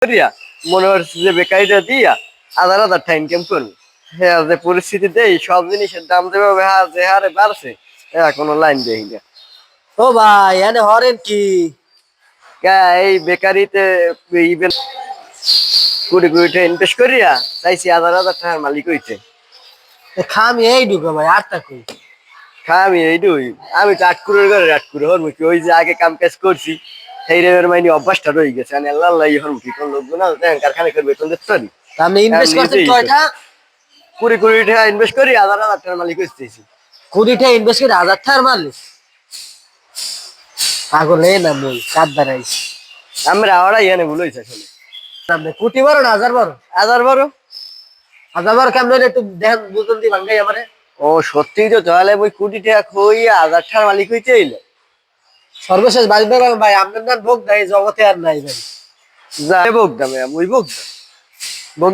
করিয়া মনে হচ্ছে যে বেকারিটা দিয়া আধার আধার টাইম কেম করবো। হ্যাঁ, যে পরিস্থিতিতে সব জিনিসের দাম যেভাবে যে হারে বাড়ছে, কোনো লাইন দেখি না। ও ভাই এনে হরেন কি? এই বেকারিতে ইভেন কোটি কোটি টাকা ইনভেস্ট করিয়া চাইছি হাজার হাজার টাকার মালিক হইতে। খামি এই ঢুকো ভাই আটটা কই আমি এইটুই, আমি তো আটকুরের ঘরে আটকুরে হরমুখী, ওই যে আগে কাম কাজ করছি সেই রেবের মাইনি অভ্যাসটা রয়ে গেছে। আমি আল্লাহ আল্লাহ হরমুখী কোন লোক না কারখানা করে বেতন দিতে পারি। আপনি ইনভেস্ট করছেন কয়টা? কোটি কোটি টাকা ইনভেস্ট করি হাজার হাজার টাকার মালিক হইতেছি। 20টা ইনভেস্ট করে 1000 টাকার মারলি? পাগল এ না মই কাদ দাঁড়াইছি। আমরা আওয়ারাই এনে ভুল হয়েছে আসলে। আপনি কোটি বড় না হাজার বড়? হাজার বারো। হাজার বড় কেমন একটু দেখেন বুঝুন দি ভাঙ্গাই আমারে। ও সত্যি তো, তাহলে ওই কোটি টাকা খইয়া হাজার টাকার মালিক হইতে এলে সর্বশেষ বাজবে ভাই আপনার না ভোগ নাই জগতে আর নাই ভাই। যাই বকদাম, ওই বকদাম।